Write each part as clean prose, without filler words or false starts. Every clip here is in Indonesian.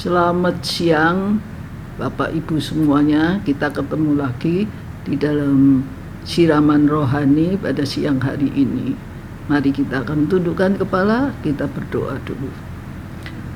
Selamat siang Bapak Ibu semuanya. Kita ketemu lagi di dalam siraman rohani pada siang hari ini. Mari kita akan tundukkan kepala, kita berdoa dulu.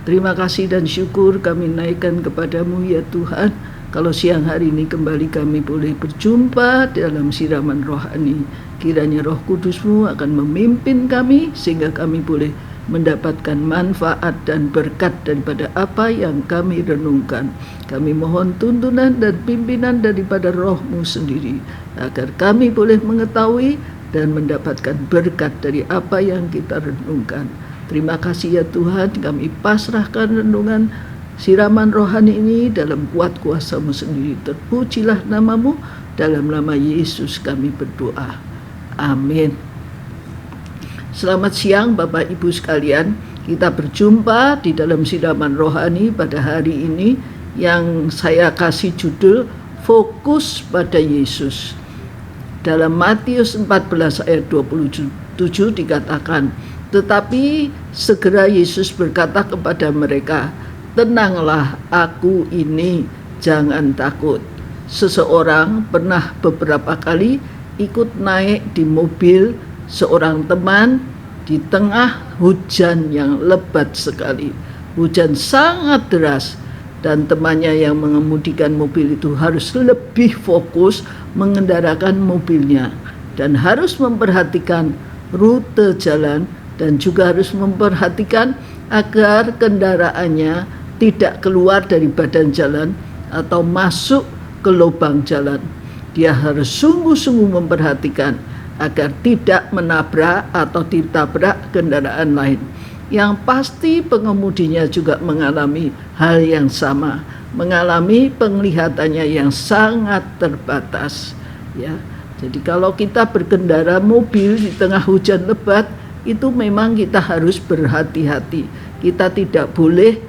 Terima kasih dan syukur kami naikkan kepadamu ya Tuhan, kalau siang hari ini kembali kami boleh berjumpa dalam siraman rohani. Kiranya Roh Kudus-Mu akan memimpin kami sehingga kami boleh mendapatkan manfaat dan berkat daripada apa yang kami renungkan. Kami mohon tuntunan dan pimpinan daripada Roh-Mu sendiri, agar kami boleh mengetahui dan mendapatkan berkat dari apa yang kita renungkan. Terima kasih ya Tuhan, kami pasrahkan renungan siraman rohani ini dalam kuat kuasa-Mu sendiri. Terpujilah nama-Mu, dalam nama Yesus kami berdoa. Amin. Selamat siang Bapak Ibu sekalian. Kita berjumpa di dalam siraman rohani pada hari ini yang saya kasih judul Fokus pada Yesus. Dalam Matius 14 ayat 27 dikatakan, tetapi segera Yesus berkata kepada mereka, tenanglah, aku ini, jangan takut. Seseorang pernah beberapa kali ikut naik di mobil seorang teman di tengah hujan yang lebat sekali. Hujan sangat deras dan temannya yang mengemudikan mobil itu harus lebih fokus mengendarakan mobilnya dan harus memperhatikan rute jalan dan juga harus memperhatikan agar kendaraannya tidak keluar dari badan jalan atau masuk ke lubang jalan. Dia harus sungguh-sungguh memperhatikan agar tidak menabrak atau ditabrak kendaraan lain. Yang pasti pengemudinya juga mengalami hal yang sama, mengalami penglihatannya yang sangat terbatas. Ya, jadi kalau kita berkendara mobil di tengah hujan lebat, itu memang kita harus berhati-hati. Kita tidak boleh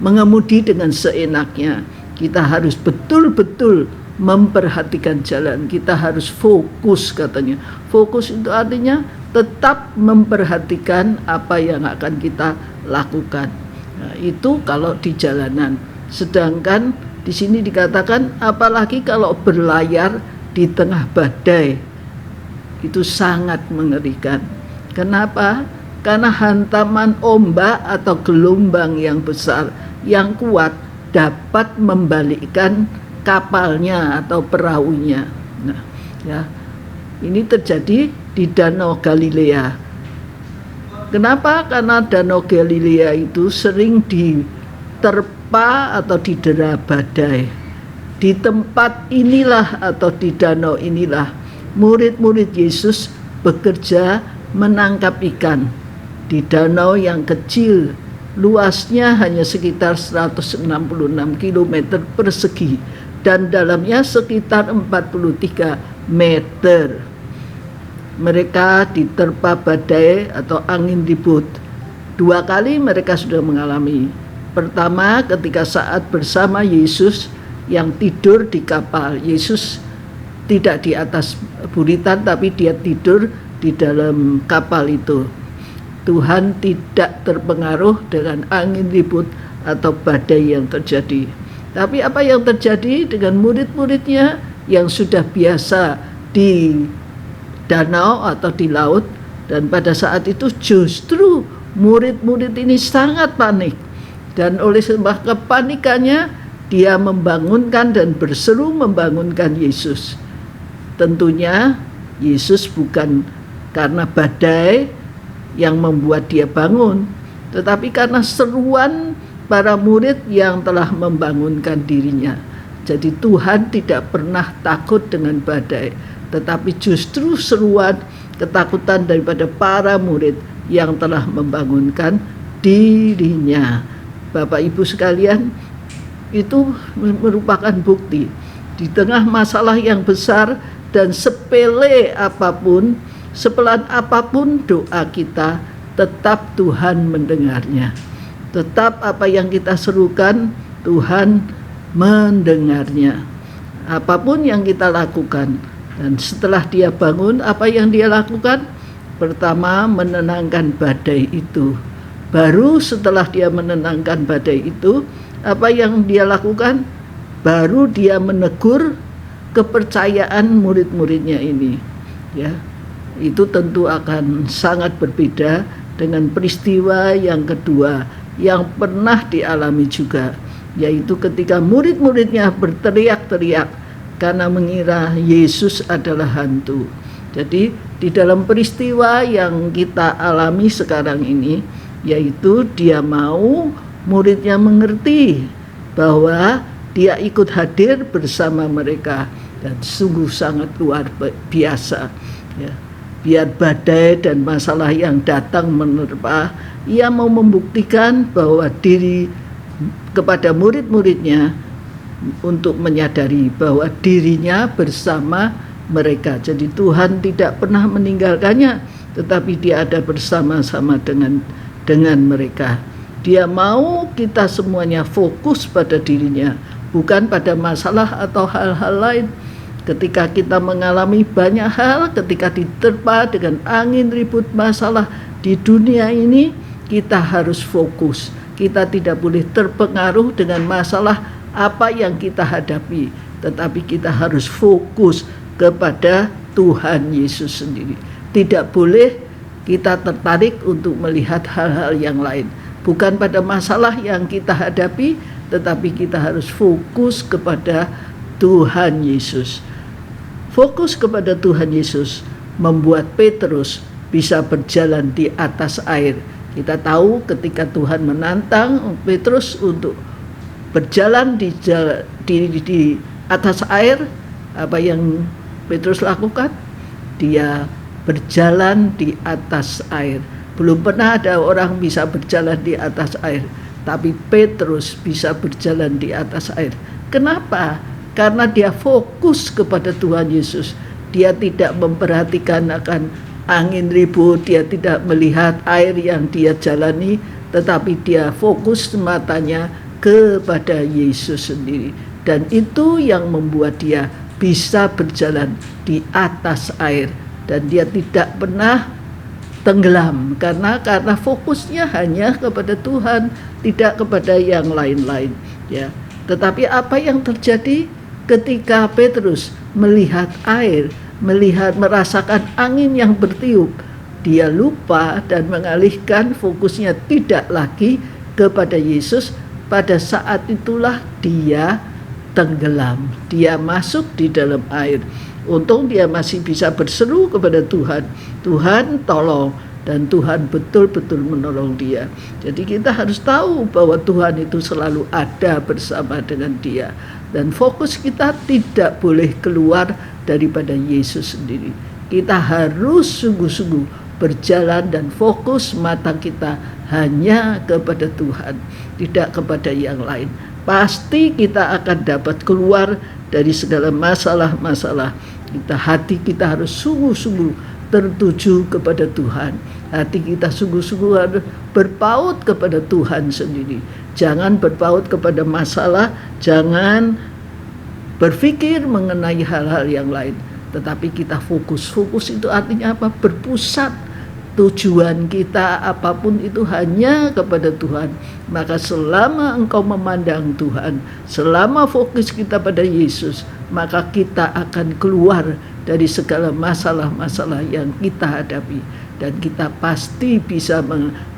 mengemudi dengan seenaknya. Kita harus betul-betul memperhatikan jalan. Kita harus fokus katanya. Fokus itu artinya tetap memperhatikan apa yang akan kita lakukan. Nah, itu kalau di jalanan. Sedangkan di sini dikatakan apalagi kalau berlayar di tengah badai. Itu sangat mengerikan. Kenapa? Karena hantaman ombak atau gelombang yang besar, yang kuat dapat membalikkan kapalnya atau perahunya. Nah, ya, ini terjadi di Danau Galilea. Kenapa? Karena Danau Galilea itu sering diterpa atau didera badai. Di tempat inilah atau di danau inilah murid-murid Yesus bekerja menangkap ikan. Di danau yang kecil, luasnya hanya sekitar 166 km persegi dan dalamnya sekitar 43 meter. Mereka diterpa badai atau angin ribut. 2 kali mereka sudah mengalami. Pertama, ketika saat bersama Yesus yang tidur di kapal. Yesus tidak di atas buritan, tapi dia tidur di dalam kapal itu. Tuhan tidak terpengaruh dengan angin ribut atau badai yang terjadi. Tapi apa yang terjadi dengan murid-muridnya yang sudah biasa di danau atau di laut, dan pada saat itu justru murid-murid ini sangat panik, dan oleh sebab kepanikannya dia membangunkan dan berseru membangunkan Yesus. Tentunya Yesus bukan karena badai yang membuat dia bangun, tetapi karena seruan para murid yang telah membangunkan dirinya. Jadi Tuhan tidak pernah takut dengan badai, tetapi justru seruan ketakutan daripada para murid yang telah membangunkan dirinya. Bapak Ibu sekalian, itu merupakan bukti di tengah masalah yang besar dan sepele apapun, sepelan apapun doa kita, tetap Tuhan mendengarnya. Tetap apa yang kita serukan, Tuhan mendengarnya. Apapun yang kita lakukan, dan setelah dia bangun, apa yang dia lakukan? Pertama, menenangkan badai itu. Baru setelah dia menenangkan badai itu, apa yang dia lakukan? Baru dia menegur kepercayaan murid-muridnya ini. Ya, itu tentu akan sangat berbeda dengan peristiwa yang kedua yang pernah dialami juga, yaitu ketika murid-muridnya berteriak-teriak karena mengira Yesus adalah hantu. Jadi di dalam peristiwa yang kita alami sekarang ini, yaitu dia mau muridnya mengerti bahwa dia ikut hadir bersama mereka, dan sungguh sangat luar biasa ya. Biar badai dan masalah yang datang menerpa, ia mau membuktikan bahwa diri kepada murid-muridnya untuk menyadari bahwa dirinya bersama mereka. Jadi Tuhan tidak pernah meninggalkannya, tetapi dia ada bersama-sama dengan mereka. Dia mau kita semuanya fokus pada dirinya, bukan pada masalah atau hal-hal lain. Ketika kita mengalami banyak hal, ketika diterpa dengan angin ribut masalah di dunia ini, kita harus fokus. Kita tidak boleh terpengaruh dengan masalah apa yang kita hadapi, tetapi kita harus fokus kepada Tuhan Yesus sendiri. Tidak boleh kita tertarik untuk melihat hal-hal yang lain, bukan pada masalah yang kita hadapi, tetapi kita harus fokus kepada Tuhan Yesus. Fokus kepada Tuhan Yesus membuat Petrus bisa berjalan di atas air. Kita tahu ketika Tuhan menantang Petrus untuk berjalan di atas air, apa yang Petrus lakukan? Dia berjalan di atas air. Belum pernah ada orang bisa berjalan di atas air, tapi Petrus bisa berjalan di atas air. Kenapa? Karena dia fokus kepada Tuhan Yesus. Dia tidak memperhatikan akan angin ribut, dia tidak melihat air yang dia jalani, tetapi dia fokus matanya kepada Yesus sendiri. Dan itu yang membuat dia bisa berjalan di atas air, dan dia tidak pernah tenggelam karena fokusnya hanya kepada Tuhan, tidak kepada yang lain-lain ya. Tetapi apa yang terjadi ketika Petrus melihat air, merasakan angin yang bertiup, dia lupa dan mengalihkan fokusnya tidak lagi kepada Yesus. Pada saat itulah dia tenggelam, dia masuk di dalam air. Untung dia masih bisa berseru kepada Tuhan, Tuhan tolong, dan Tuhan betul-betul menolong dia. Jadi kita harus tahu bahwa Tuhan itu selalu ada bersama dengan dia, dan fokus kita tidak boleh keluar daripada Yesus sendiri. Kita harus sungguh-sungguh berjalan dan fokus mata kita hanya kepada Tuhan, tidak kepada yang lain. Pasti kita akan dapat keluar dari segala masalah-masalah. Hati kita harus sungguh-sungguh tertuju kepada Tuhan. Hati kita sungguh-sungguh harus berpaut kepada Tuhan sendiri. Jangan berpaut kepada masalah, jangan berpikir mengenai hal-hal yang lain, tetapi kita fokus. Fokus itu artinya apa? Berpusat. Tujuan kita apapun itu hanya kepada Tuhan. Maka selama engkau memandang Tuhan, selama fokus kita pada Yesus, maka kita akan keluar dari segala masalah-masalah yang kita hadapi, dan kita pasti bisa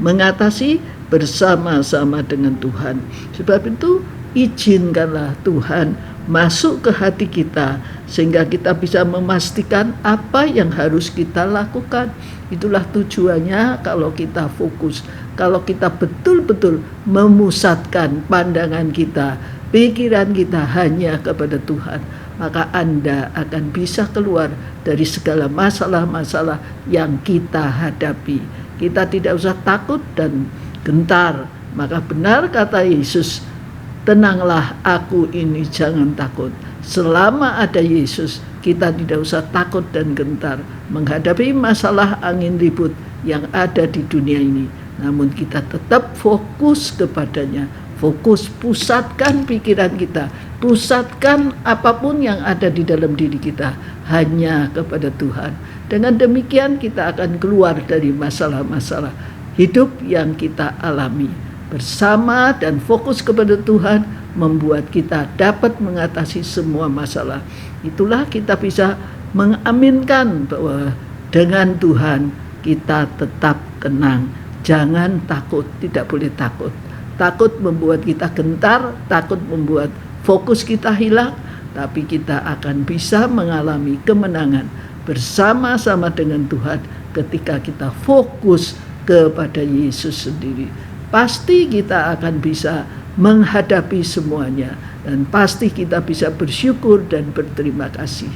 mengatasi bersama-sama dengan Tuhan. Sebab itu izinkanlah Tuhan masuk ke hati kita, sehingga kita bisa memastikan apa yang harus kita lakukan. Itulah tujuannya kalau kita fokus, kalau kita betul-betul memusatkan pandangan kita, pikiran kita hanya kepada Tuhan, maka Anda akan bisa keluar dari segala masalah-masalah yang kita hadapi. Kita tidak usah takut dan gentar. Maka benar kata Yesus, tenanglah, aku ini, jangan takut. Selama ada Yesus, kita tidak usah takut dan gentar menghadapi masalah angin ribut yang ada di dunia ini. Namun kita tetap fokus kepadanya. Fokus, pusatkan pikiran kita, pusatkan apapun yang ada di dalam diri kita hanya kepada Tuhan. Dengan demikian kita akan keluar dari masalah-masalah. hidup yang kita alami. Bersama dan fokus kepada Tuhan membuat kita dapat mengatasi semua masalah. Itulah kita bisa mengaminkan bahwa dengan Tuhan kita tetap tenang. Jangan takut, tidak boleh takut. Takut membuat kita gentar, takut membuat fokus kita hilang, tapi kita akan bisa mengalami kemenangan bersama-sama dengan Tuhan ketika kita fokus kepada Yesus sendiri. Pasti kita akan bisa menghadapi semuanya, dan pasti kita bisa bersyukur dan berterima kasih.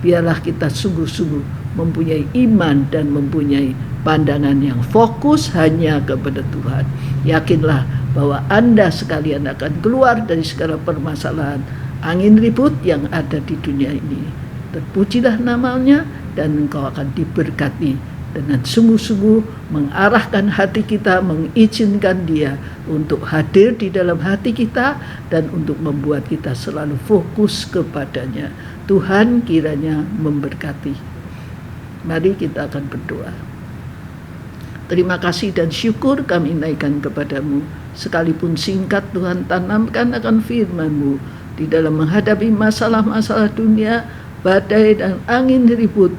Biarlah kita sungguh-sungguh mempunyai iman dan mempunyai pandangan yang fokus hanya kepada Tuhan. Yakinlah bahwa Anda sekalian akan keluar dari segala permasalahan angin ribut yang ada di dunia ini. Terpujilah namanya, dan engkau akan diberkati dengan sungguh-sungguh mengarahkan hati kita, mengizinkan Dia untuk hadir di dalam hati kita dan untuk membuat kita selalu fokus kepadanya. Tuhan kiranya memberkati. Mari kita akan berdoa. Terima kasih dan syukur kami naikkan kepadamu. Sekalipun singkat, Tuhan tanamkan akan firman-Mu di dalam menghadapi masalah-masalah dunia, badai dan angin ribut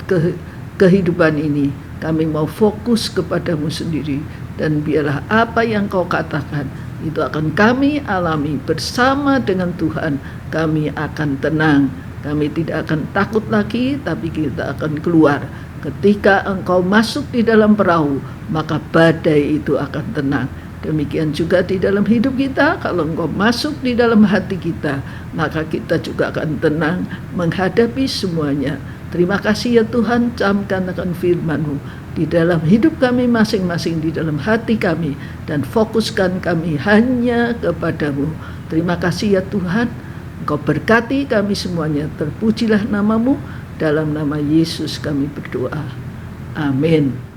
kehidupan ini. Kami mau fokus kepadamu sendiri, dan biarlah apa yang Kau katakan itu akan kami alami bersama dengan Tuhan. Kami akan tenang, kami tidak akan takut lagi, tapi kita akan keluar. Ketika Engkau masuk di dalam perahu, maka badai itu akan tenang. Demikian juga di dalam hidup kita, kalau Engkau masuk di dalam hati kita, maka kita juga akan tenang menghadapi semuanya. Terima kasih ya Tuhan, camkan akan firman-Mu di dalam hidup kami masing-masing, di dalam hati kami, dan fokuskan kami hanya kepadamu. Terima kasih ya Tuhan, Engkau berkati kami semuanya. Terpujilah nama-Mu, dalam nama Yesus kami berdoa. Amin.